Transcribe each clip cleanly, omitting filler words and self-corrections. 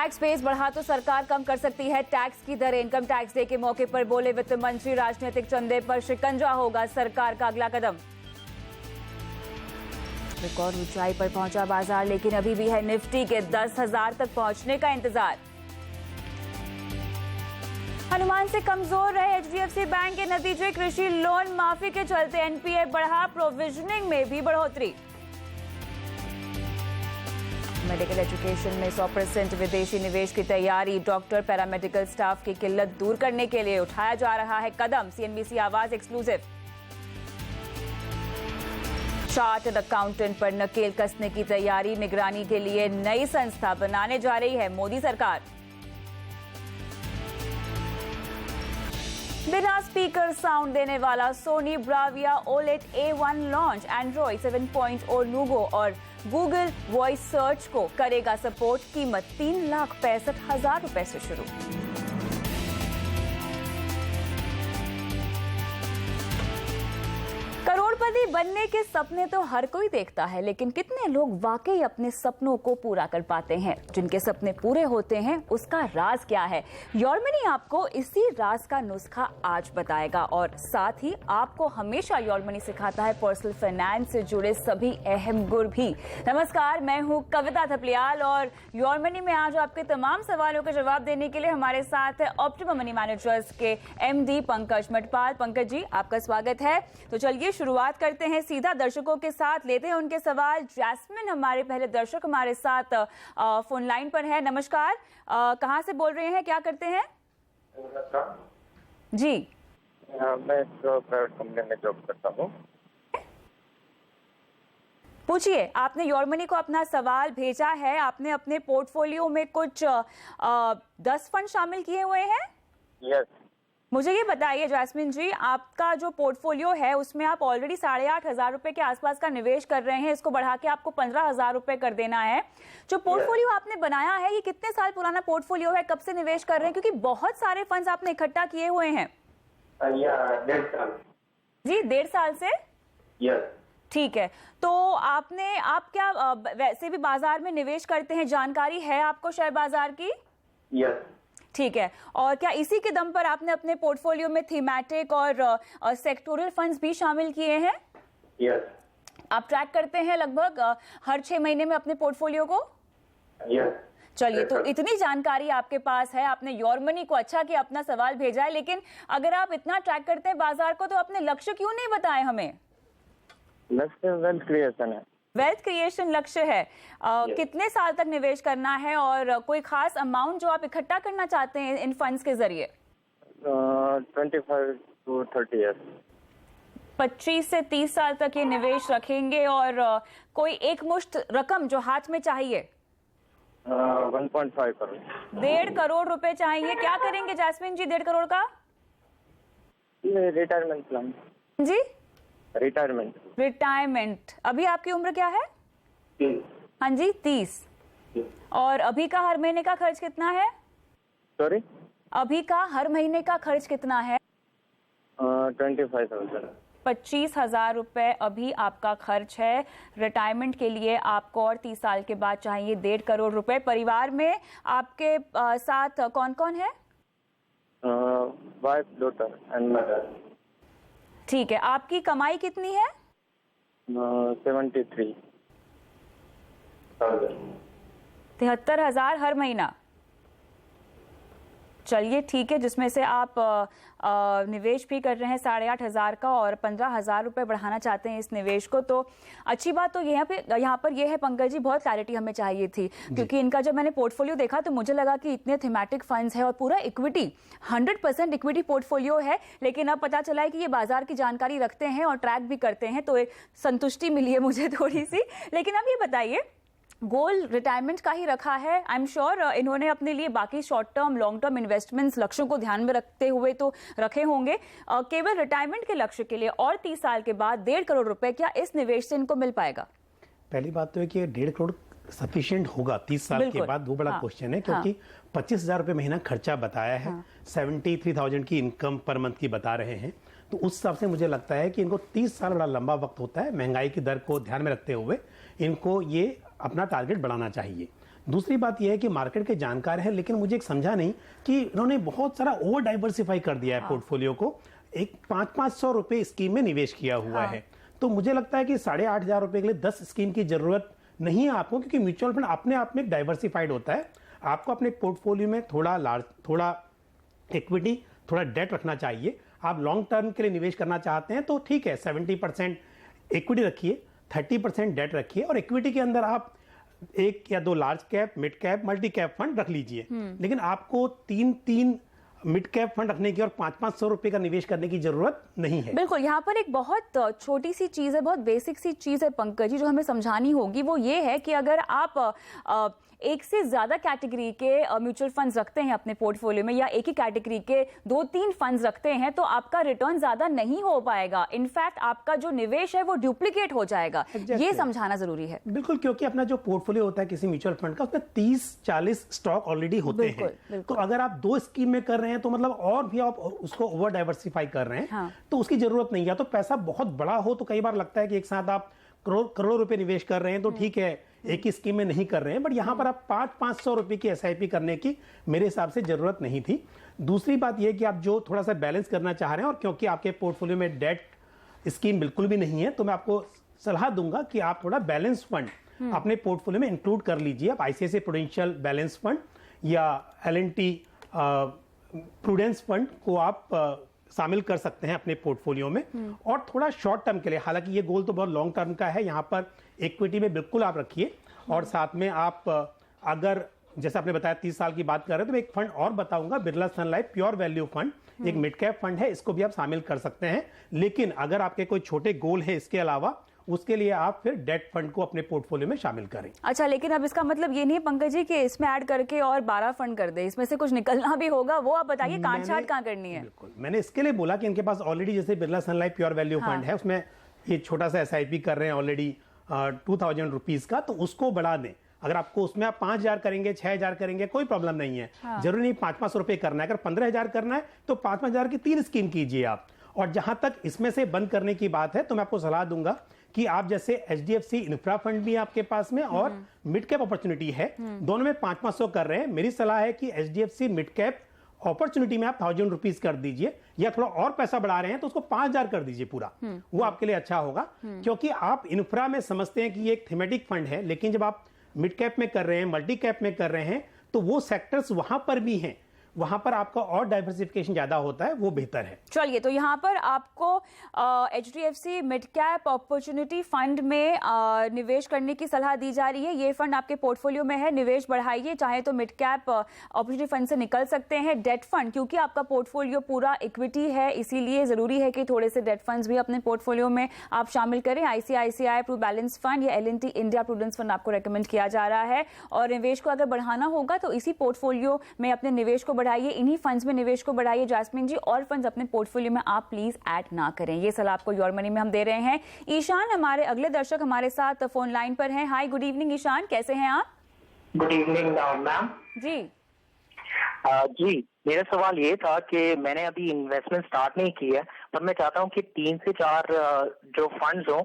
Tax base बढ़ा तो सरकार कम कर सकती है टैक्स की दर। इनकम टैक्स डे के मौके पर बोले वित्त मंत्री, राजनीतिक चंदे पर शिकंजा होगा सरकार का अगला कदम। रिकॉर्ड ऊंचाई पर पहुंचा बाजार, लेकिन अभी भी है निफ्टी के 10,000 तक पहुंचने का इंतजार। अनुमान से कमजोर रहे एचडीएफसी बैंक के नतीजे, कृषि लोन माफी के चलते एनपीए बढ़ा, प्रोविजनिंग में भी बढ़ोतरी। मेडिकल एजुकेशन में 100% विदेशी निवेश की तैयारी, डॉक्टर पैरामेडिकल स्टाफ की किल्लत दूर करने के लिए उठाया जा रहा है कदम, सीएनबीसी आवाज एक्सक्लूसिव। चार्टर्ड अकाउंटेंट पर नकेल कसने की तैयारी, निगरानी के लिए नई संस्था बनाने जा रही है मोदी सरकार। बिना स्पीकर साउंड देने वाला Sony Bravia OLED A1 launch, Android 7.0 नूगो और गूगल वॉइस सर्च को करेगा सपोर्ट। कीमत 3,65,000 रुपए से शुरू। करोड़पति बनने के सपने तो हर कोई देखता है, लेकिन कितने लोग वाकई अपने सपनों को पूरा कर पाते हैं? जिनके सपने पूरे होते हैं उसका राज क्या है? योर मनी आपको इसी राज का नुस्खा आज बताएगा, और साथ ही आपको हमेशा योर मनी सिखाता है पर्सनल फाइनेंस से जुड़े सभी अहम गुर भी। नमस्कार, मैं हूं कविता थपलियाल और योर मनी में आज आपके तमाम सवालों के जवाब देने के लिए हमारे साथ है ऑप्टिमम मनी मैनेजर्स के एमडी पंकज मटपाल। पंकज जी, आपका स्वागत है। तो चलिए शुरुआत करते हैं सीधा दर्शकों के साथ, लेते हैं उनके सवाल। जैस्मिन हमारे पहले दर्शक हमारे साथ फोन लाइन पर है। नमस्कार, कहाँ से बोल रहे हैं, क्या करते हैं? जी, मैं प्राइवेट कंपनी में जॉब करता हूँ। पूछिए, आपने योर मनी को अपना सवाल भेजा है। आपने अपने पोर्टफोलियो में कुछ 10 फंड शामिल किए हुए हैं। यस। मुझे ये बताइए जैस्मिन जी, आपका जो पोर्टफोलियो है उसमें आप ऑलरेडी 8,500 रुपए के आसपास का निवेश कर रहे हैं। इसको बढ़ा के आपको 15,000 रुपए कर देना है। जो पोर्टफोलियो आपने बनाया है, ये कितने साल पुराना पोर्टफोलियो है? कब से निवेश कर रहे हैं? क्योंकि बहुत सारे फंड्स आपने इकट्ठा किए हुए हैं। 1.5 साल। जी, 1.5 साल से। यस। ठीक है, तो आप क्या वैसे भी बाजार में निवेश करते हैं? जानकारी है आपको शेयर बाजार की? यस। ठीक है, और क्या इसी के दम पर आपने अपने पोर्टफोलियो में थीमेटिक और सेक्टोरल फंड्स भी शामिल किए हैं? यस। आप ट्रैक करते हैं लगभग हर 6 महीने में अपने पोर्टफोलियो को? यस। चलिए, तो इतनी जानकारी आपके पास है, आपने योर मनी को अच्छा कि अपना सवाल भेजा है। लेकिन अगर आप इतना ट्रैक करते हैं बाजार को, तो अपने लक्ष्य क्यों नहीं बताए हमें? लक्ष्य वेल्थ क्रिएशन है। वेल्थ क्रिएशन लक्ष्य है। कितने साल तक निवेश करना है, और कोई खास अमाउंट जो आप इकट्ठा करना चाहते हैं इन फंड्स के जरिए? 25 to 30 ईयर्स। 25 से 30 साल तक ये निवेश रखेंगे, और कोई एक मुश्त रकम जो हाथ में चाहिए? 1.5 करोड़। 1.5 करोड़ रुपए चाहिए। क्या करेंगे जैस्मिन जी 1.5 करोड़ का? Retirement plan. जी, रिटायरमेंट। अभी आपकी उम्र क्या है? 30। हाँ जी, 30। और अभी का हर महीने का खर्च कितना है? सॉरी? अभी का हर महीने का खर्च कितना है? 25,000। 25,000 रुपए अभी आपका खर्च है। रिटायरमेंट के लिए आपको और 30 साल के बाद चाहिए 1.5 करोड़ रुपए। परिवार में आपके साथ कौन कौन है? Wife, daughter and mother. ठीक है, आपकी कमाई कितनी है? 73,000। 73,000 हर महीना। चलिए ठीक है, जिसमें से आप निवेश भी कर रहे हैं 8,500 का, और 15,000 रुपए बढ़ाना चाहते हैं इस निवेश को। तो अच्छी बात तो यहाँ पर ये है पंकज जी, बहुत क्लैरिटी हमें चाहिए थी, क्योंकि इनका जब मैंने पोर्टफोलियो देखा तो मुझे लगा कि इतने थीमेटिक फंड्स है और पूरा इक्विटी, 100% इक्विटी पोर्टफोलियो है। लेकिन अब पता चला है कि ये बाजार की जानकारी रखते हैं और ट्रैक भी करते हैं, तो एक संतुष्टि मिली है मुझे थोड़ी सी। लेकिन अब ये बताइए, गोल रिटायरमेंट का ही रखा है। आई एम श्योर इन्होंने अपने लिए बाकी short term, long term investments लक्ष्यों को ध्यान में रखते हुए तो रखे होंगे। केवल रिटायरमेंट के लक्ष्य के लिए और 30 साल के बाद 1.5 करोड़ रुपए क्या इस निवेश से इनको मिल पाएगा? पहली बात तो है कि 1.5 करोड़ सफिशिएंट होगा 30 साल के बाद, वो बड़ा क्वेश्चन है, क्योंकि 25,000 रुपए महीना खर्चा बताया है। 73,000 की इनकम पर मंथ की बता रहे हैं, तो उस हिसाब से मुझे लगता है कि इनको 30 साल बड़ा लंबा वक्त होता है। महंगाई की दर को ध्यान में रखते हुए इनको ये अपना टारगेट बढ़ाना चाहिए। दूसरी बात यह है कि मार्केट के जानकार हैं, लेकिन मुझे एक समझा नहीं कि इन्होंने बहुत सारा ओवर डाइवर्सिफाई कर दिया है पोर्टफोलियो को। एक 500-500 रुपए स्कीम में निवेश किया हुआ है। तो मुझे लगता है कि 8,500 रुपए के लिए 10 स्कीम की जरूरत नहीं है आपको, क्योंकि म्यूचुअल फंड अपने आप में डाइवर्सिफाइड होता है। आपको अपने पोर्टफोलियो में थोड़ा इक्विटी, थोड़ा डेट रखना चाहिए। आप लॉन्ग टर्म के लिए निवेश करना चाहते हैं तो ठीक है, 70% इक्विटी रखिए, 30% डेट रखिए, और इक्विटी के अंदर आप 1 या 2 large cap, mid cap, multi cap fund रख लीजिए। लेकिन आपको 3 मिड कैप फंड रखने की और 500-500 रुपए का निवेश करने की जरूरत नहीं है। बिल्कुल, यहाँ पर एक बहुत छोटी सी चीज है, बहुत बेसिक सी चीज है पंकज जी, जो हमें समझानी होगी। वो ये है कि अगर आप एक से ज्यादा कैटेगरी के म्यूचुअल फंड्स रखते हैं अपने पोर्टफोलियो में, या एक ही कैटेगरी के 2-3 फंड्स रखते हैं, तो आपका रिटर्न ज्यादा नहीं हो पाएगा। इनफैक्ट आपका जो निवेश है वो डुप्लीकेट हो जाएगा। ये समझाना जरूरी है। बिल्कुल, क्योंकि अपना जो पोर्टफोलियो होता है किसी म्यूचुअल फंड का, उसमें 30-40 स्टॉक ऑलरेडी होते हैं। तो अगर आप 2 स्कीम में कर रहे हैं तो मतलब और भी आप उसको ओवर डाइवर्सिफाई कर रहे हैं, तो उसकी जरूरत नहीं है। तो पैसा बहुत बड़ा हो तो कई बार लगता है कि एक साथ आप करोड़ों रुपए निवेश कर रहे हैं तो ठीक है, एक ही स्कीम में नहीं कर रहे हैं, बट यहां पर आप 500-500 रुपए की एसआईपी करने की मेरे हिसाब से जरूरत नहीं थी। दूसरी बात यह कि आप जो थोड़ा सा बैलेंस करना चाह रहे हैं, और क्योंकि आपके पोर्टफोलियो में डेट स्कीम बिल्कुल भी नहीं है, तो मैं आपको सलाह दूंगा कि आप थोड़ा बैलेंस फंड अपने पोर्टफोलियो में इंक्लूड कर लीजिए। आप आईसीआईसीआई प्रूडेंशियल बैलेंस फंड या एल&टी प्रूडेंस फंड को आप शामिल कर सकते हैं अपने पोर्टफोलियो में, और थोड़ा शॉर्ट टर्म के लिए, हालांकि ये गोल तो बहुत लॉन्ग टर्म का है, यहाँ पर इक्विटी में बिल्कुल आप रखिए। और साथ में आप अगर जैसे आपने बताया 30 साल की बात कर रहे हैं, तो मैं एक फंड और बताऊंगा, बिरला सन लाइफ प्योर वैल्यू फंड, एक मिड कैप फंड है, इसको भी आप शामिल कर सकते हैं। लेकिन अगर आपके कोई छोटे गोल है इसके अलावा, उसके लिए आप फिर डेट फंड को अपने पोर्टफोलियो में शामिल करें। अच्छा, लेकिन अब इसका मतलब ये नहीं है पंकज जी कि इसमें ऐड करके और 12 फंड कर दे, इसमें से कुछ निकलना भी होगा, वो आप बताइए काट छाट कहाँ करनी है। बिल्कुल, मैंने इसके लिए बोला कि इनके पास ऑलरेडी जैसे बिरला सन लाइफ प्योर वैल्यू फंड है, उसमें ये छोटा सा एसआईपी कर रहे हैं ऑलरेडी 2000 रुपीज का, तो उसको बढ़ा दें। अगर आपको उसमें आप 5,000 करेंगे, 6,000 करेंगे, कोई प्रॉब्लम नहीं है। जरूरी नहीं 500 रुपए करना है। अगर 15,000 करना है तो 5,000 की 3 स्कीम कीजिए आप। और जहां तक इसमें से बंद करने की बात है, तो मैं आपको सलाह दूंगा कि आप जैसे एचडीएफसी इंफ्रा फंड भी आपके पास में और मिड कैप अपॉर्चुनिटी है, दोनों में 500 कर रहे हैं। मेरी सलाह है कि एचडीएफसी मिड कैप अपॉर्चुनिटी में आप 1000 रुपीज कर दीजिए, या थोड़ा और पैसा बढ़ा रहे हैं तो उसको 5,000 कर दीजिए पूरा, वो आपके लिए अच्छा होगा। क्योंकि आप इंफ्रा में समझते हैं कि ये एक थीमेटिक फंड है, लेकिन जब आप मिड कैप में कर रहे हैं, मल्टी कैप में कर रहे हैं, तो वो सेक्टर्स वहां पर भी हैं, वहां पर आपका और डाइवर्सिफिकेशन ज्यादा होता है, वो बेहतर है। चलिए, तो यहाँ पर आपको HDFC mid cap opportunity fund में निवेश करने की सलाह दी जा रही है। ये फंड आपके पोर्टफोलियो में है, निवेश बढ़ाइए। चाहे तो मिड कैप अपॉर्चुनिटी फंड से निकल सकते हैं। डेट फंड, क्योंकि आपका पोर्टफोलियो पूरा इक्विटी है, इसीलिए जरूरी है कि थोड़े से डेट फंड्स भी अपने पोर्टफोलियो में आप शामिल करें। आईसीआईसीआई प्रू बैलेंस फंड या एल&टी इंडिया प्रूडेंस फंड आपको रेकमेंड किया जा रहा है। और निवेश को अगर बढ़ाना होगा तो इसी पोर्टफोलियो में अपने निवेश को बढ़ाइए, इन्हीं फंड्स में निवेश को बढ़ाइए जैस्मिन जी। और फंड्स अपने पोर्टफोलियो में आप प्लीज ऐड ना करें। ये सलाह आपको योर मनी में हम दे रहे हैं। ईशान, हमारे अगले दर्शक हमारे साथ फोन लाइन पर हैं। हाय, गुड इवनिंग ईशान, कैसे हैं आप? Good evening ma'am. जी जी, मेरा सवाल ये था कि मैंने अभी इन्वेस्टमेंट स्टार्ट नहीं की है, पर मैं चाहता हूँ कि 3 से 4 जो फंड्स हो,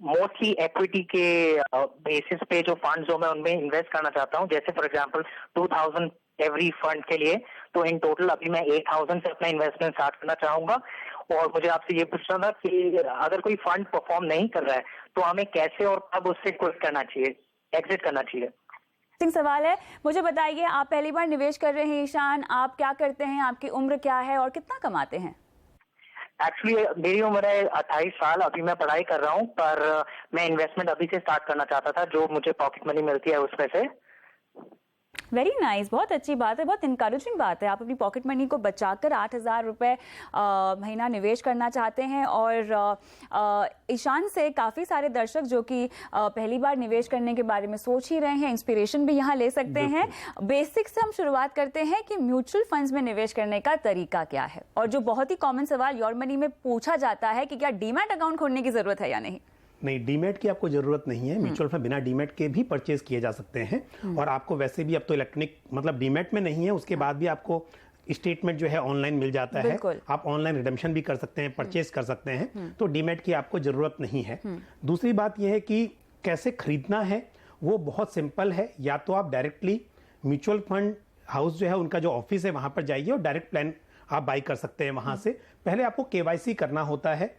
मोस्टली इक्विटी के बेसिस पे जो फंड्स हो, मैं उनमें इन्वेस्ट करना चाहता हूँ। जैसे फॉर एग्जांपल 2000 एवरी फंड के लिए, तो इन टोटल अभी मैं 8000 से अपना इन्वेस्टमेंट स्टार्ट करना चाहूंगा। और मुझे आपसे ये पूछना था कि अगर कोई फंड परफॉर्म नहीं कर रहा है तो हमें कैसे और कब उससे क्विट करना चाहिए, एग्जिट करना चाहिए? सवाल है, मुझे बताइए, आप पहली बार निवेश कर रहे हैं ईशान, आप क्या करते हैं, आपकी उम्र क्या है और कितना कमाते हैं? एक्चुअली मेरी उम्र है 28 साल, अभी मैं पढ़ाई कर रहा हूँ, पर मैं इन्वेस्टमेंट अभी से स्टार्ट करना चाहता था, जो मुझे पॉकेट मनी मिलती है उसमें से। वेरी नाइस, बहुत अच्छी बात है, बहुत इनकरेजिंग बात है। आप अपनी पॉकेट मनी को बचाकर 8,000 रुपये महीना निवेश करना चाहते हैं। और ईशान से काफ़ी सारे दर्शक जो कि पहली बार निवेश करने के बारे में सोच ही रहे हैं, इंस्पिरेशन भी यहाँ ले सकते हैं। बेसिक से हम शुरुआत करते हैं कि म्यूचुअल फंड्स में निवेश करने का तरीका क्या है। और जो बहुत ही कॉमन सवाल योर मनी में पूछा जाता है कि क्या डीमैट अकाउंट खोलने की जरूरत है या नहीं? नहीं, डीमैट की आपको जरूरत नहीं है। म्यूचुअल फंड बिना डीमैट के भी परचेज किए जा सकते हैं। और आपको वैसे भी अब तो इलेक्ट्रॉनिक, मतलब डीमैट में नहीं है, उसके बाद भी आपको स्टेटमेंट जो है ऑनलाइन मिल जाता है। आप ऑनलाइन रिडेम्पशन भी कर सकते हैं, परचेज कर सकते हैं। तो डीमैट की आपको जरूरत नहीं है। दूसरी बात यह है कि कैसे खरीदना है वो बहुत सिंपल है। या तो आप डायरेक्टली म्यूचुअल फंड हाउस जो है उनका जो ऑफिस है वहां पर जाइए और डायरेक्ट प्लान आप बाई कर सकते हैं वहां से। पहले आपको केवाईसी करना होता है।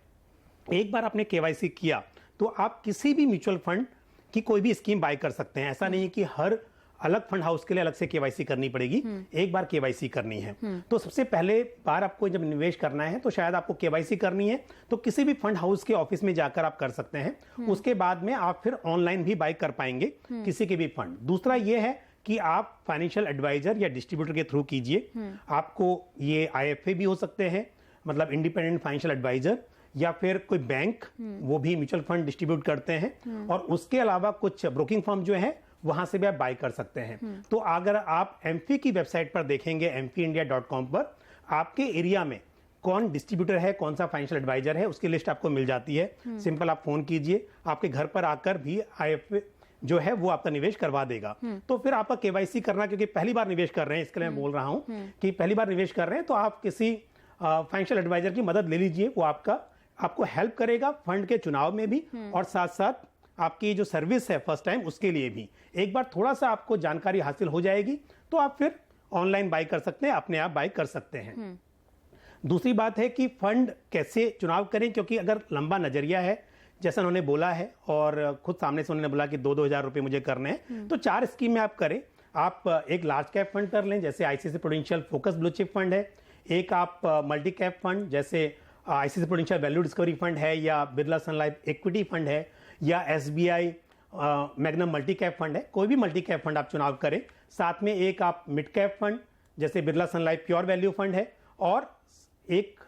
एक बार आपने केवाईसी किया तो आप किसी भी म्यूचुअल फंड की कोई भी स्कीम बाय कर सकते हैं। ऐसा नहीं है कि हर अलग फंड हाउस के लिए अलग से केवाईसी करनी पड़ेगी, एक बार केवाईसी करनी है। तो सबसे पहले बार आपको जब निवेश करना है तो शायद आपको केवाईसी करनी है तो किसी भी फंड हाउस के ऑफिस में जाकर आप कर सकते हैं। उसके बाद में आप फिर ऑनलाइन भी बाय कर पाएंगे किसी के भी फंड। दूसरा ये है कि आप फाइनेंशियल एडवाइजर या डिस्ट्रीब्यूटर के थ्रू कीजिए। आपको ये IFA भी हो सकते हैं, मतलब इंडिपेंडेंट फाइनेंशियल एडवाइजर, या फिर कोई बैंक, वो भी म्यूचुअल फंड डिस्ट्रीब्यूट करते हैं। और उसके अलावा कुछ ब्रोकिंग फर्म जो है वहां से भी आप बाय कर सकते हैं। तो अगर आप एमफी की वेबसाइट पर देखेंगे mpindia.com पर आपके एरिया में कौन डिस्ट्रीब्यूटर है, कौन सा फाइनेंशियल एडवाइजर है, उसकी लिस्ट आपको मिल जाती है। सिंपल आप फोन कीजिए, आपके घर पर आकर भी IFA जो है वो आपका निवेश करवा देगा। तो फिर आपका केवाईसी करना, क्योंकि पहली बार निवेश कर रहे हैं इसके लिए मैं बोल रहा हूं कि पहली बार निवेश कर रहे हैं तो आप किसी फाइनेंशियल एडवाइजर की मदद ले लीजिए। वो आपको हेल्प करेगा फंड के चुनाव में भी और साथ साथ आपकी जो सर्विस है फर्स्ट टाइम उसके लिए भी। एक बार थोड़ा सा आपको जानकारी हासिल हो जाएगी तो आप फिर ऑनलाइन बाय कर सकते हैं, अपने आप बाय कर सकते हैं। दूसरी बात है कि फंड कैसे चुनाव करें, क्योंकि अगर लंबा नजरिया है जैसा उन्होंने बोला है और खुद सामने से उन्होंने बोला कि 2-2 रुपए मुझे करने हैं, तो 4 स्कीम में आप करें। आप एक लार्ज कैप फंड कर लें, जैसे ICICI prudential focus blue chip fund है। एक आप मल्टी कैप फंड जैसे ICICI prudential value discovery fund है, या बिरला सन लाइफ इक्विटी फंड है, या SBI magnum multi cap fund है। कोई भी मल्टी कैप फंड आप चुनाव करें। साथ में एक आप मिड कैप फंड जैसे बिरला सन लाइफ प्योर वैल्यू फंड है, और एक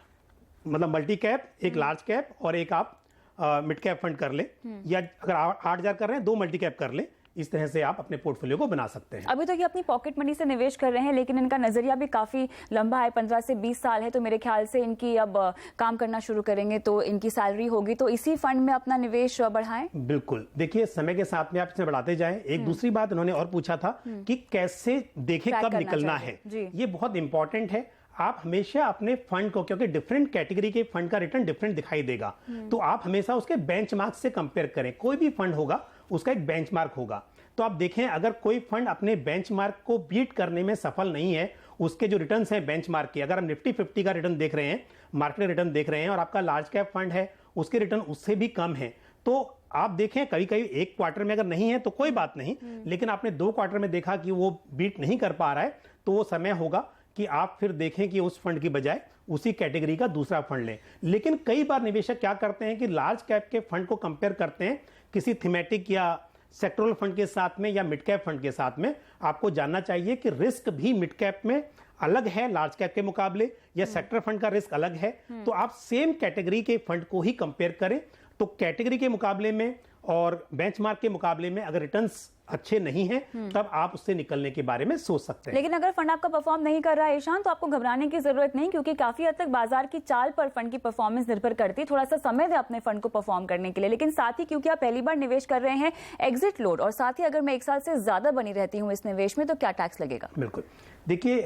मतलब मल्टी कैप, एक लार्ज कैप और एक आप मिड कैप फंड कर ले, या अगर 8,000 कर रहे हैं 2 मल्टी कैप कर ले। इस तरह से आप अपने पोर्टफोलियो को बना सकते हैं। अभी तो ये अपनी पॉकेट मनी से निवेश कर रहे हैं, लेकिन इनका नजरिया भी काफी लंबा है, 15 से 20 साल है। तो मेरे ख्याल से इनकी अब काम करना शुरू करेंगे तो इनकी सैलरी होगी, तो इसी फंड में अपना निवेश बढ़ाएं। बिल्कुल, देखिए समय के साथ में आप इसे बढ़ाते जाएं। एक दूसरी बात उन्होंने और पूछा था कि कैसे देखें कब निकलना है। ये बहुत इंपॉर्टेंट है। आप हमेशा अपने फंड को, क्योंकि डिफरेंट कैटेगरी के फंड का रिटर्न डिफरेंट दिखाई देगा, तो आप हमेशा उसके बेंचमार्क से कंपेयर करें। कोई भी फंड होगा उसका एक बेंचमार्क होगा। तो आप देखें अगर कोई फंड अपने बेंचमार्क को बीट करने में सफल नहीं है, उसके जो रिटर्न्स हैं बेंचमार्क के, अगर आप निफ्टी 50 का रिटर्न देख रहे हैं, मार्केट रिटर्न देख रहे हैं, और आपका लार्ज कैप फंड है उसके रिटर्न उससे भी कम है, तो आप देखें कभी कभी एक क्वार्टर में अगर नहीं है तो कोई बात नहीं, लेकिन आपने 2 क्वार्टर में देखा कि वो बीट नहीं कर पा रहा है, तो वो समय होगा कि आप फिर देखें कि उस फंड की बजाय उसी कैटेगरी का दूसरा फंड लें। लेकिन कई बार निवेशक क्या करते हैं कि लार्ज कैप के फंड को कंपेयर करते हैं किसी थीमेटिक या सेक्टरल फंड के साथ में या मिड कैप फंड के साथ में। आपको जानना चाहिए कि रिस्क भी मिड कैप में अलग है लार्ज कैप के मुकाबले, या सेक्टर फंड का रिस्क अलग है। तो आप सेम कैटेगरी के फंड को ही कंपेयर करें। तो कैटेगरी के मुकाबले में और बेंचमार्क के मुकाबले में अगर रिटर्न्स अच्छे नहीं हैं तब आप उससे निकलने के बारे में सोच सकते हैं। लेकिन अगर फंड आपका परफॉर्म नहीं कर रहा है ईशान, तो आपको घबराने की जरूरत नहीं, क्योंकि काफी हद तक बाजार की चाल पर फंड की परफॉर्मेंस निर्भर करती है। थोड़ा सा समय दे अपने फंड को परफॉर्म करने के लिए। लेकिन साथ ही क्योंकि आप पहली बार निवेश कर रहे हैं, एग्जिट लोड, और साथ ही अगर मैं 1 साल से ज्यादा बनी रहती हूँ इस निवेश में, तो क्या टैक्स लगेगा? बिल्कुल, देखिए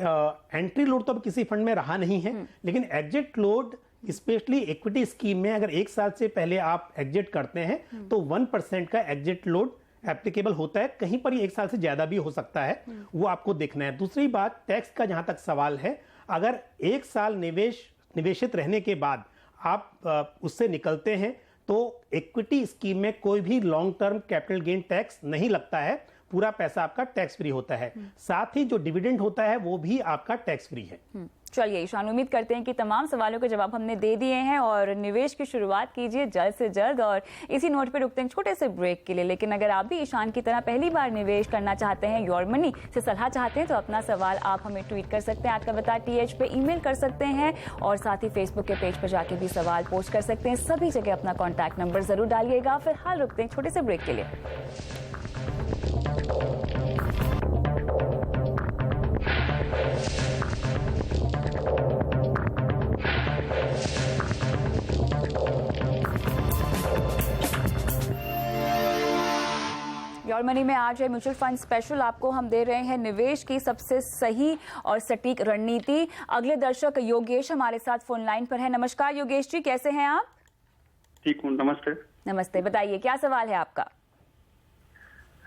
एंट्री लोड तो अब किसी फंड में रहा नहीं है, लेकिन exit load specially equity scheme में अगर 1 साल से पहले आप एग्जिट करते हैं तो 1% का एग्जिट लोड एप्लीकेबल होता है। कहीं पर ये 1 साल से ज्यादा भी हो सकता है, वो आपको देखना है। दूसरी बात, टैक्स का जहां तक सवाल है, अगर 1 साल निवेशित रहने के बाद आप उससे निकलते हैं तो इक्विटी स्कीम में कोई भी long term capital gain tax नहीं लगता है। पूरा पैसा आपका टैक्स फ्री होता है। साथ ही जो डिविडेंड होता है वो भी आपका टैक्स फ्री है। चलिए ईशान, उम्मीद करते हैं कि तमाम सवालों के जवाब हमने दे दिए हैं, और निवेश की शुरुआत कीजिए जल्द से जल्द। और इसी नोट पे रुकते हैं छोटे से ब्रेक के लिए। लेकिन अगर आप भी ईशान की तरह पहली बार निवेश करना चाहते हैं, योर मनी से सलाह चाहते हैं, तो अपना सवाल आप हमें ट्वीट कर सकते हैं, आपका बता TH पे ईमेल कर सकते हैं, और साथ ही फेसबुक के पेज पर जाके भी सवाल पोस्ट कर सकते हैं। सभी जगह अपना कॉन्टैक्ट नंबर जरूर डालिएगा। फिलहाल रुकते हैं छोटे से ब्रेक के लिए। योर मनी में आज है म्यूचुअल फंड स्पेशल। आपको हम दे रहे हैं निवेश की सबसे सही और सटीक रणनीति। अगले दर्शक योगेश हमारे साथ फोन लाइन पर है। नमस्कार योगेश जी, कैसे हैं आप? ठीक हूँ, नमस्ते। नमस्ते, बताइए क्या सवाल है आपका?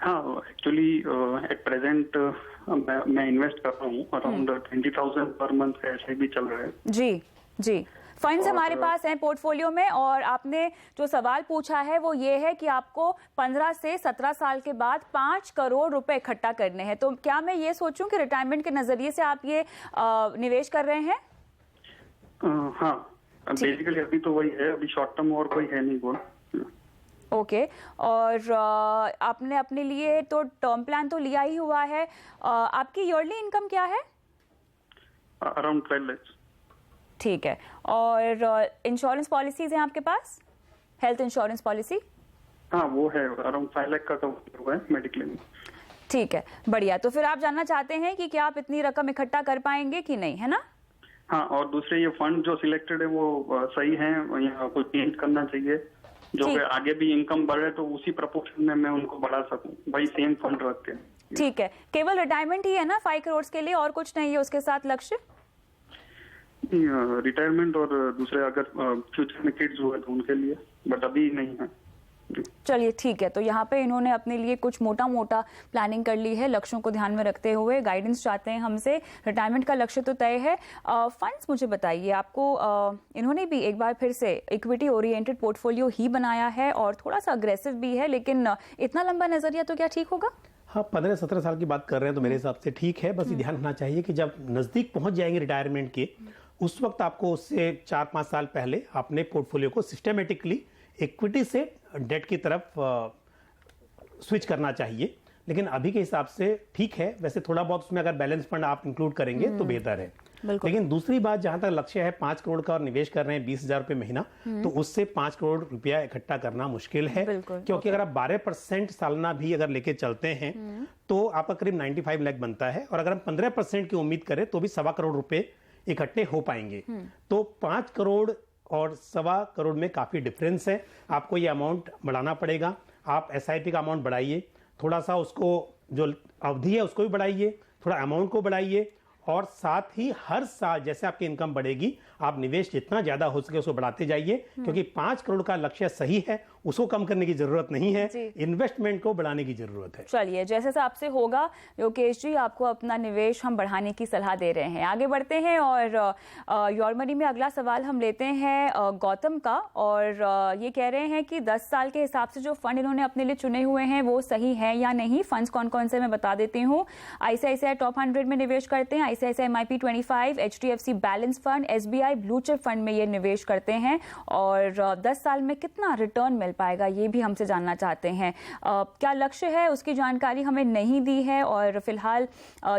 हाँ, एक्चुअली एट प्रेजेंट मैं इन्वेस्ट कर रहा हूँ अराउंड 20,000 पर मंथ ऐसे भी चल रहा है। जी जी, फंड्स हमारे पास हैं पोर्टफोलियो में, और आपने जो सवाल पूछा है वो ये है कि आपको 15 से 17 साल के बाद 5 करोड़ रुपए इकट्ठा करने हैं। तो क्या मैं ये सोचूं कि रिटायरमेंट के नजरिए से आप ये निवेश कर रहे हैं? हाँ, बेसिकली अभी तो वही है, अभी शॉर्ट टर्म और कोई है नहीं गोल। ओके, और आपने अपने लिए तो टर्म प्लान तो लिया ही हुआ है। आपकी ईयरली इनकम क्या है? अराउंड 12 लाख। ठीक है, और इंश्योरेंस पॉलिसीज हैं आपके पास? Health insurance policy? हाँ, वो है, अराउंड 5 लाख का कवर हुआ है मेडिक्लेम। ठीक है, बढ़िया। तो फिर आप जानना चाहते हैं कि क्या आप इतनी रकम इकट्ठा कर पाएंगे कि नहीं, है ना? हाँ, और दूसरे ये फंड जो सिलेक्टेड है वो सही है या कोई चेंज करना चाहिए जो कि आगे भी इनकम बढ़े तो उसी प्रपोर्शन में मैं उनको बढ़ा सकूं, वही सेम फंड रख के? ठीक है, केवल रिटायरमेंट ही है ना 5 करोड़ के लिए, और कुछ नहीं है उसके साथ लक्ष्य? रिटायरमेंट और दूसरे अगर फ्यूचर में किड्स हुए तो उनके लिए, बट अभी नहीं है। चलिए ठीक है, तो यहाँ पे इन्होंने अपने लिए कुछ मोटा मोटा प्लानिंग कर ली है, लक्ष्यों को ध्यान में रखते हुए गाइडेंस चाहते हैं हमसे। रिटायरमेंट का लक्ष्य तो तय है। फंड्स मुझे बताइए, आपको इन्होंने भी एक बार फिर से इक्विटी ओरिएंटेड पोर्टफोलियो ही बनाया है और थोड़ा सा अग्रेसिव भी है, लेकिन इतना लंबा नजरिया तो क्या ठीक होगा? हाँ, 15-17 साल की बात कर रहे हैं तो मेरे हिसाब से ठीक है। बस ये ध्यान रखना चाहिए कि जब नजदीक पहुंच जाएंगे रिटायरमेंट के, उस वक्त आपको उससे 4-5 साल पहले अपने पोर्टफोलियो को सिस्टमेटिकली इक्विटी से डेट की तरफ स्विच करना चाहिए। लेकिन अभी के हिसाब से ठीक है। वैसे थोड़ा बहुत उसमें अगर बैलेंस फंड आप इंक्लूड करेंगे तो बेहतर है। लेकिन दूसरी बात, जहां तक लक्ष्य है 5 करोड़ का और निवेश कर रहे हैं 20,000 रुपए महीना, तो उससे 5 करोड़ रुपया इकट्ठा करना मुश्किल है, क्योंकि अगर आप 12% सालाना भी अगर लेके चलते हैं तो आपका करीब 95 लाख बनता है, और अगर हम 15% की उम्मीद करें तो भी 1.25 करोड़ रुपए इकट्ठे हो पाएंगे। तो 5 करोड़ और 1.25 करोड़ में काफी डिफरेंस है। आपको ये अमाउंट बढ़ाना पड़ेगा। आप SIP का अमाउंट बढ़ाइए, थोड़ा सा उसको जो अवधि है उसको भी बढ़ाइए, थोड़ा अमाउंट को बढ़ाइए, और साथ ही हर साल जैसे आपकी इनकम बढ़ेगी आप निवेश जितना ज्यादा हो सके उसको बढ़ाते जाइए, क्योंकि 5 करोड़ का लक्ष्य सही है, उसको कम करने की जरूरत नहीं है, इन्वेस्टमेंट को बढ़ाने की जरूरत है। चलिए, जैसे आपसे होगा योगेश जी, आपको अपना निवेश हम बढ़ाने की सलाह दे रहे हैं। आगे बढ़ते हैं और योर मनी में अगला सवाल हम लेते हैं गौतम का, और ये कह रहे हैं कि 10 साल के हिसाब से जो फंड इन्होंने अपने लिए चुने हुए हैं वो सही है या नहीं। फंड्स कौन कौन से मैं बता देती हूँ। ICICI टॉप 100 में निवेश करते हैं, ICICI MIP25, HDFC balance fund, SBI blue chip fund में ये निवेश करते हैं, और 10 साल में कितना रिटर्न मिल पाएगा ये भी हमसे जानना चाहते हैं। क्या लक्ष्य है उसकी जानकारी हमें नहीं दी है, और फिलहाल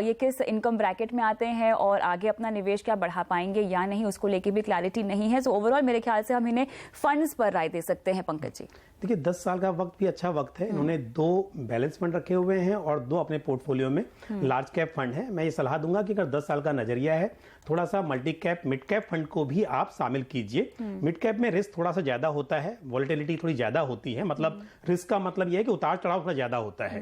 ये किस इनकम ब्रैकेट में आते हैं और आगे अपना निवेश क्या बढ़ा पाएंगे या नहीं उसको लेके भी क्लैरिटी नहीं है। सो ओवरऑल मेरे ख्याल से हम इन्हें फंड्स पर राय दे सकते हैं। पंकज जी, देखिए 10 साल का वक्त भी अच्छा वक्त है। इन्होंने 2 बैलेंस फंड रखे हुए हैं और 2 अपने पोर्टफोलियो में लार्ज कैप फंड है। मैं ये सलाह दूंगा कि अगर 10 साल का नजरिया है, थोड़ा सा multi cap mid cap fund को भी आप शामिल कीजिए। मिड कैप में रिस्क थोड़ा सा ज्यादा होता है, वोलेटिलिटी थोड़ी ज्यादा होती है, मतलब रिस्क का मतलब यह है कि उतार चढ़ाव थोड़ा ज्यादा होता है,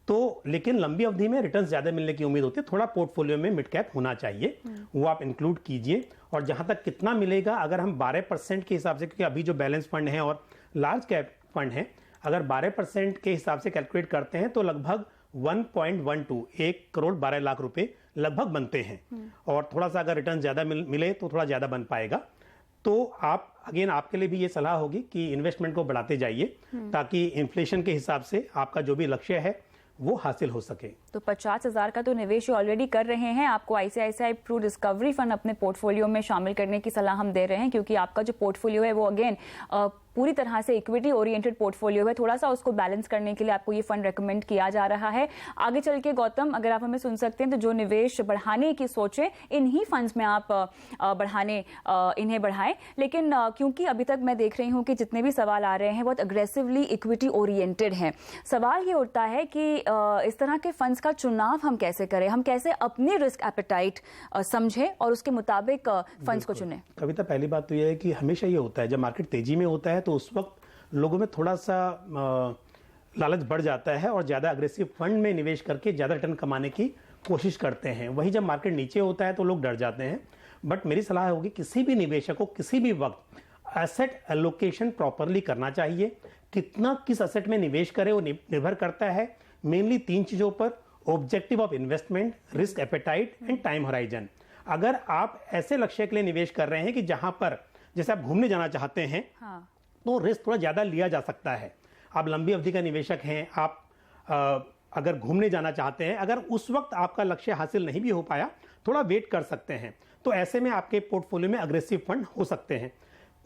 तो लेकिन लंबी अवधि में रिटर्न ज्यादा मिलने की उम्मीद होती है। थोड़ा पोर्टफोलियो में मिड कैप होना चाहिए, वो आप इंक्लूड कीजिए। और जहां तक कितना मिलेगा, अगर हम 12% के हिसाब से, क्योंकि अभी जो बैलेंस फंड है और लार्ज कैप फंड है, अगर 12% के हिसाब से कैलकुलेट करते हैं तो लगभग 1.12 1 करोड़ 12 लाख रुपए लगभग बनते हैं। और थोड़ा सा अगर रिटर्न ज्यादा मिले तो थोड़ा ज्यादा बन पाएगा। तो आप अगेन आपके लिए भी ये सलाह होगी कि इन्वेस्टमेंट को बढ़ाते जाइए, ताकि इन्फ्लेशन के हिसाब से आपका जो भी लक्ष्य है वो हासिल हो सके। तो 50,000 का तो निवेश ऑलरेडी कर रहे हैं। आपको ICICI प्रू डिस्कवरी फंड अपने पोर्टफोलियो में शामिल करने की सलाह हम दे रहे हैं, क्योंकि आपका जो पोर्टफोलियो है वो अगेन पूरी तरह से इक्विटी ओरिएंटेड पोर्टफोलियो है। थोड़ा सा उसको बैलेंस करने के लिए आपको ये फंड रेकमेंड किया जा रहा है। आगे चल के गौतम, अगर आप हमें सुन सकते हैं तो जो निवेश बढ़ाने की सोचे, इन्हीं फंड्स में आप इन्हें बढ़ाएं। लेकिन क्योंकि अभी तक मैं देख रही हूं कि जितने भी सवाल आ रहे हैं बहुत अग्रेसिवली इक्विटी ओरिएंटेड हैं, सवाल ये उठता है कि इस तरह के फंड्स का चुनाव हम कैसे करें, हम कैसे अपनी रिस्क एपेटाइट समझें और उसके मुताबिक फंड्स को चुनें। कविता, पहली बात तो यह है कि हमेशा ये होता है जब मार्केट तेजी में होता है तो उस वक्त लोगों में थोड़ा सा लालच बढ़ जाता है और ज्यादा अग्रेसिव फंड में निवेश करके ज्यादा रिटर्न कमाने की कोशिश करते हैं। वही जब मार्केट नीचे होता है तो लोग डर जाते हैं। बट मेरी सलाह होगी किसी भी निवेशक को किसी भी वक्त एसेट एलोकेशन प्रॉपरली करना चाहिए। कितना किस एसेट में निवेश करे वो निर्भर करता है मेनली 3 चीजों पर: objective of investment, risk appetite and time horizon. अगर आप ऐसे लक्ष्य के लिए निवेश कर रहे हैं कि जहां पर जैसे आप घूमने जाना चाहते हैं, तो रिस्क थोड़ा ज्यादा लिया जा सकता है। आप लंबी अवधि का निवेशक हैं, आप अगर घूमने जाना चाहते हैं, अगर उस वक्त आपका लक्ष्य हासिल नहीं भी हो पाया, थोड़ा वेट कर सकते हैं, तो ऐसे में आपके पोर्टफोलियो में अग्रेसिव फंड हो सकते हैं।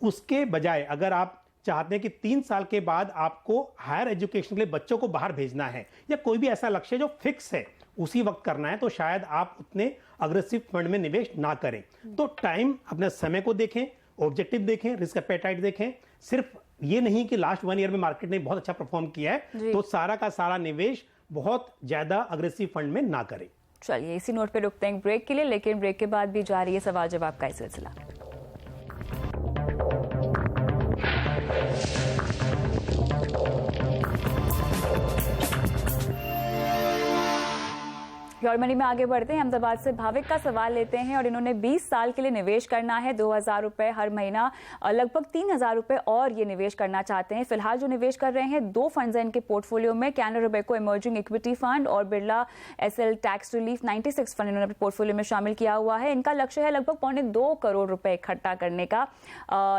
उसके बजाय अगर आप चाहते हैं कि 3 साल के बाद आपको हायर एजुकेशन के लिए बच्चों को बाहर भेजना है, या कोई भी ऐसा लक्ष्य जो फिक्स है उसी वक्त करना है, तो शायद आप उतने अग्रेसिव फंड में निवेश ना करें। तो टाइम, अपने समय को देखें, ऑब्जेक्टिव देखें, रिस्क एपेटाइट देखें। सिर्फ ये नहीं कि लास्ट 1 ईयर में मार्केट ने बहुत अच्छा परफॉर्म किया है तो सारा का सारा निवेश बहुत ज्यादा अग्रेसिव फंड में ना करें। चलिए इसी नोट पे रुकते हैं ब्रेक के लिए, लेकिन ब्रेक के बाद भी जारी है सवाल जवाब का सिलसिला। योर मनी में आगे बढ़ते हैं। अहमदाबाद से भाविक का सवाल लेते हैं और इन्होंने 20 साल के लिए निवेश करना है, 2000 रुपए हर महीना, लगभग 3000 रुपए और ये निवेश करना चाहते हैं। फिलहाल जो निवेश कर रहे हैं 2 फंड्स हैं इनके पोर्टफोलियो में, Canara Robeco emerging equity fund और Birla SL tax relief 96 fund इन्होंने अपने पोर्टफोलियो में शामिल किया हुआ है। इनका लक्ष्य है लगभग 2.25 करोड़ रुपए इकट्ठा करने का।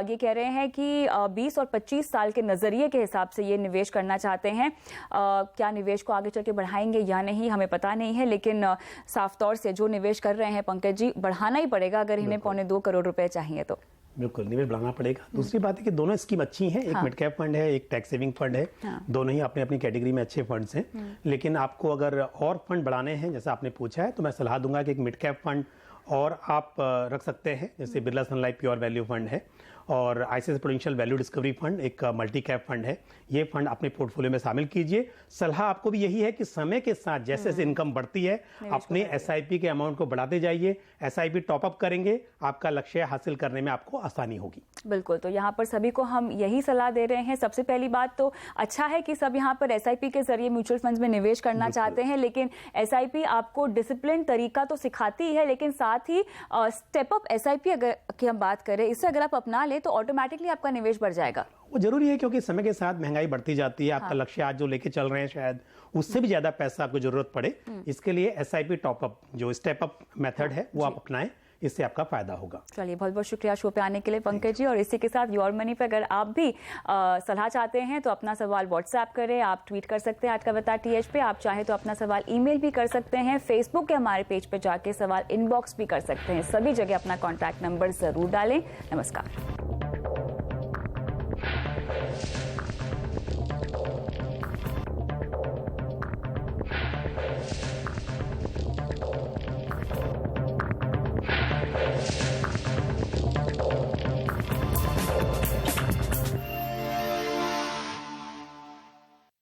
ये कह रहे हैं कि 20 और 25 साल के नजरिए के हिसाब से ये निवेश करना चाहते हैं। क्या निवेश को आगे चल के बढ़ाएंगे या नहीं हमें पता नहीं है, लेकिन साफ तौर से जो निवेश कर रहे हैं पंकज जी, बढ़ाना ही पड़ेगा अगर इन्हें 2.25 करोड़ रुपए चाहिए तो। बिल्कुल निवेश बढ़ाना पड़ेगा। दूसरी बात है कि दोनों स्कीम अच्छी हैं, एक मिड कैप फंड है, एक टैक्स सेविंग फंड है। दोनों ही अपनी अपनी कैटेगरी में अच्छे फंड्स हैं। लेकिन आपको अगर और फंड बढ़ाने हैं जैसा आपने पूछा है, तो मैं सलाह दूंगा कि एक मिड कैप फंड और आप रख सकते हैं, जैसे बिरला सन लाइफ प्योर वैल्यू फंड है और ICICI prudential value discovery fund एक मल्टी कैप फंड है। ये फंड अपने पोर्टफोलियो में शामिल कीजिए। सलाह आपको भी यही है कि समय के साथ जैसे जैसे इनकम बढ़ती है अपने एसआईपी के अमाउंट को बढ़ाते जाइए। एसआईपी टॉपअप करेंगे, आपका लक्ष्य हासिल करने में आपको आसानी होगी। बिल्कुल, तो यहाँ पर सभी को हम यही सलाह दे रहे हैं। सबसे पहली बात तो अच्छा है कि सब यहाँ पर एसआईपी के जरिए म्यूचुअल फंड्स में निवेश करना चाहते हैं, लेकिन एसआईपी आपको डिसिप्लिन तरीका तो सिखाती है, लेकिन साथ ही स्टेप अप एसआईपी अगर की हम बात करें, इससे अगर आप अपना ले तो ऑटोमेटिकली आपका निवेश बढ़ जाएगा। वो जरूरी है क्योंकि समय के साथ महंगाई बढ़ती जाती है। आपका लक्ष्य आज जो लेके चल रहे हैं शायद उससे भी ज्यादा पैसा आपको जरूरत पड़े। इसके लिए एसआईपी टॉपअप जो स्टेप अप मेथड है वो आप अपनाएं, इससे आपका फायदा होगा। चलिए बहुत बहुत शुक्रिया शो पे आने के लिए पंकज जी। और इसी के साथ योर मनी पे अगर आप भी सलाह चाहते हैं तो अपना सवाल व्हाट्सएप करें, आप ट्वीट कर सकते हैं @kavita@th पे, आप चाहे तो अपना सवाल ईमेल भी कर सकते हैं, फेसबुक के हमारे पेज पे जाके सवाल इनबॉक्स भी कर सकते हैं। सभी जगह अपना कॉन्टैक्ट नंबर जरूर डालें। नमस्कार।